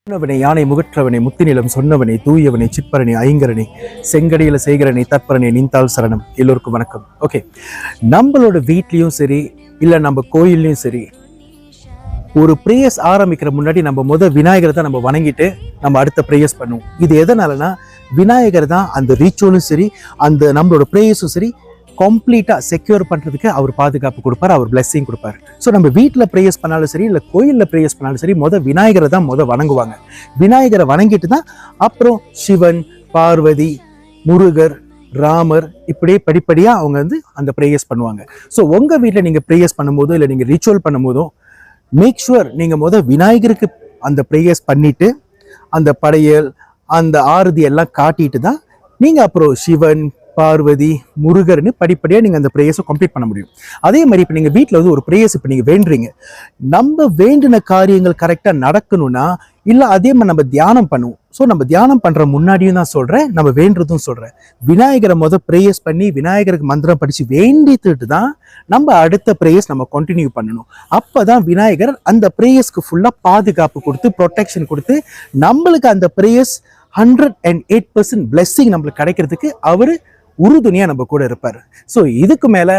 சொன்னவனை யானை முகற்றவனை முத்திநிலம் சொன்னவனை தூயவனை சிற்பரணி ஐங்கரணி செங்கடியில சேகரணி தற்பரணி நின்றால் சரணம். எல்லோருக்கும் வணக்கம். ஓகே, நம்மளோட வீட்லயும் சரி இல்லை நம்ம கோயில்லையும் சரி ஒரு ப்ரேயர்ஸ் ஆரம்பிக்கிற முன்னாடி நம்ம விநாயகரை தான் நம்ம வணங்கிட்டு நம்ம அடுத்த ப்ரேயர்ஸ் பண்ணுவோம். இது எதனாலனா விநாயகர் தான் அந்த ரிச்சுவலும் சரி அந்த நம்மளோட ப்ரேயர்ஸும் சரி கம்ப்ளீட்டாக செக்யூர் பண்ணுறதுக்கு அவர் பாதுகாப்பு கொடுப்பார், அவர் பிளெஸ்ஸிங் கொடுப்பார். ஸோ நம்ம வீட்டில் ப்ரேயர்ஸ் பண்ணாலும் சரி இல்லை கோயிலில் ப்ரேயர்ஸ் பண்ணாலும் சரி விநாயகரை தான் வணங்குவாங்க. விநாயகரை வணங்கிட்டு தான் அப்புறம் சிவன், பார்வதி, முருகர், ராமர் இப்படியே படிப்படியாக அவங்க அந்த ப்ரேயர்ஸ் பண்ணுவாங்க. ஸோ உங்கள் வீட்டில் நீங்கள் ப்ரேயர்ஸ் பண்ணும்போதோ இல்லை நீங்கள் ரிச்சுவல் பண்ணும்போதோ மேக் ஷுவர் நீங்கள் விநாயகருக்கு அந்த ப்ரேயர்ஸ் பண்ணிட்டு அந்த படையல் அந்த ஆரதி எல்லாம் காட்டிட்டு தான் நீங்கள் அப்புறம் சிவன், பார்வதி, முருகர்னு படிப்படியாக நீங்கள் அந்த ப்ரேயர்ஸை கம்ப்ளீட் பண்ண முடியும். அதே மாதிரி இப்போ நீங்கள் வீட்டில் ஒரு ப்ரேயர்ஸ் இப்போ நீங்கள் வேண்டுறீங்க, நம்ம வேண்டின காரியங்கள் கரெக்டாக நடக்கணும்னா இல்லை அதே மாதிரி நம்ம தியானம் பண்ணுவோம். ஸோ நம்ம தியானம் பண்ணுற முன்னாடியும் தான் சொல்கிறேன், நம்ம வேண்டுறதும் சொல்கிறேன். விநாயகரை ப்ரேயர்ஸ் பண்ணி விநாயகருக்கு மந்திரம் படித்து வேண்டிட்டு தான் நம்ம அடுத்த ப்ரேயர்ஸ் நம்ம கண்டினியூ பண்ணணும். அப்போ தான் விநாயகர் அந்த ப்ரேயர்ஸ்க்கு ஃபுல்லாக பாதுகாப்பு கொடுத்து ப்ரொடெக்ஷன் கொடுத்து நம்மளுக்கு அந்த ப்ரேயர்ஸ் 108% பிளெஸ்ஸிங் நம்மளுக்கு கிடைக்கிறதுக்கு அவர் உறுதுணையாக நம்ம கூட இருப்பார். ஸோ இதுக்கு மேலே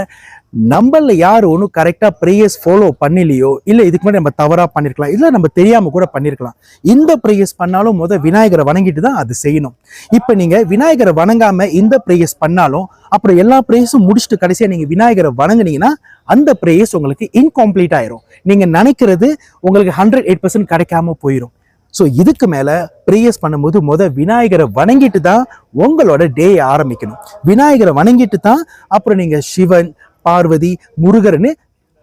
நம்மள யார் ஒன்றும் கரெக்டாக ப்ரேயர்ஸ் ஃபாலோ பண்ணலையோ இல்லை இதுக்கு மேலே நம்ம தவறாக பண்ணியிருக்கலாம் இல்லை நம்ம தெரியாமல் கூட பண்ணியிருக்கலாம். இந்த ப்ரேயர்ஸ் பண்ணாலும் விநாயகரை வணங்கிட்டு தான் அது செய்யணும். இப்போ நீங்கள் விநாயகரை வணங்காமல் இந்த ப்ரேயர்ஸ் பண்ணாலும் அப்புறம் எல்லா ப்ரேயர்ஸும் முடிச்சுட்டு கடைசியாக நீங்கள் விநாயகரை வணங்குனீங்கன்னா அந்த ப்ரேயர்ஸ் உங்களுக்கு இன்கம்ப்ளீட் ஆயிரும். நீங்கள் நினைக்கிறது உங்களுக்கு 108% கிடைக்காம போயிடும். ஸோ இதுக்கு மேலே ப்ரேயர்ஸ் பண்ணும்போது விநாயகரை வணங்கிட்டு தான் உங்களோட டே ஆரம்பிக்கணும். விநாயகரை வணங்கிட்டு தான் அப்புறம் நீங்கள் சிவன், பார்வதி, முருகர்னு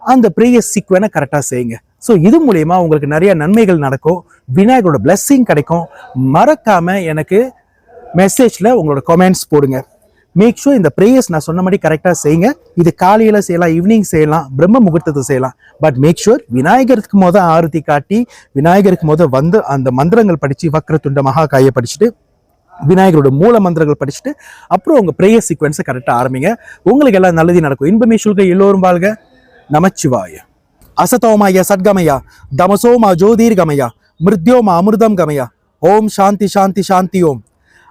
அந்த ப்ரேயர்ஸ் சீக்வென்ஸை கரெக்டாக செய்யுங்க. ஸோ இது மூலயமா உங்களுக்கு நிறைய நன்மைகள் நடக்கும், விநாயகரோட பிளெஸ்ஸிங் கிடைக்கும். மறக்காம எனக்கு மெசேஜில் உங்களோட கமெண்ட்ஸ் போடுங்க. மேக் ஷூர் இந்த ப்ரேயர்ஸ் நான் சொன்ன மாதிரி கரெக்டாக செய்யுங்க. இது காலையில் செய்யலாம், ஈவினிங் செய்யலாம், பிரம்ம முகூர்த்தத்தை செய்யலாம். பட் மேக் ஷூர் விநாயகருக்கு ஆரத்தி காட்டி விநாயகருக்கு அந்த மந்திரங்கள் படித்து வக்ரதுண்ட மகாகாயை படிச்சுட்டு விநாயகரோட மூல மந்திரங்கள் படிச்சுட்டு அப்புறம் உங்கள் ப்ரேயர் சீக்வன்ஸை கரெக்டாக ஆரம்பிங்க. உங்களுக்கு எல்லாம் நல்லது நடக்கும். இன்பமே சுல்க எல்லோரும் வாழ்க. நமச்சிவாய. அசதோமாய சத்கமயா தமசோமா ஜோதிர்கமயா மிருத்யோமா அமிர்தம் கமயா ஓம் சாந்தி சாந்தி சாந்தி ஓம்.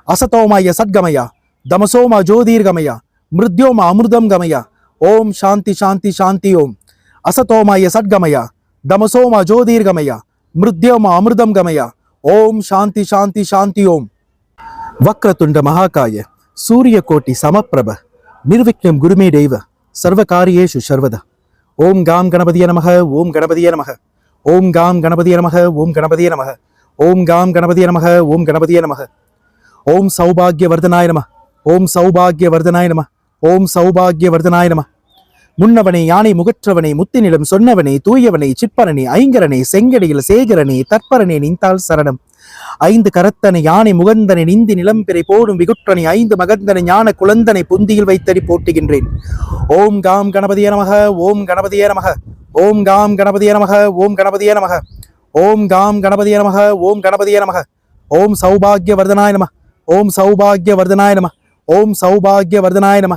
அசதோமாய சத்கமயா தமசோமா ஜோதிர்கமயா மிருத்யோமா அமிர்தம் கமயா ஓம் சாந்தி சாந்தி சாந்தி ஓம். அசதோமாய சத்கமயா தமசோமா ஜோதிர்கமயா மிருத்யோமா அமிர்தம் கமயா ஓம் சாந்தி சாந்தி சாந்தி ஓம். வக்ரதுண்ட மகாகாய சூரிய கோட்டி சமப்பிரப நிர்விக்னம் குருமே தெய்வ சர்வகாரியேஷு சர்வதா. ஓம் காம் கணபதிய நமக. ஓம் கணபதிய நமக. ஓம் காம் கணபதிய நமக. ஓம் கணபதிய நமக. ஓம் காம் கணபதிய நமக. ஓம் கணபதிய நமக. ஓம் சௌபாகிய வர்தனாய நம. ஓம் சௌபாகிய வர்தனாய நம. ஓம் சௌபாகிய வர்தனாய நம. முன்னவனை யானை முகற்றவனை முத்திநிலம் சொன்னவனை தூயவனை சிற்பரணி ஐங்கரணி செங்கடியில் சேகரணி தற்பரணி நின்றால் சரணம். ஐந்து கரத்தனை யானை முகந்தனை நிந்தி நிலம்பிரை போடும் விகுற்றனை ஐந்து மகந்தனை ஞான குழந்தனை புந்தியில் வைத்தடி போட்டுகின்றேன். ஓம் காம் கணபதிய நமக. ஓம் கணபதிய நமக. ஓம் காம் கணபதிய நமக. ஓம் கணபதிய நமக. ஓம் காம் கணபதிய நமக. ஓம் கணபதிய நமக. ஓம் சௌபாகிய வர்தனாய நம. ஓம் சௌபாகிய வர்தனாய நம. ஓம் சௌபாகிய வர்தனாய நம.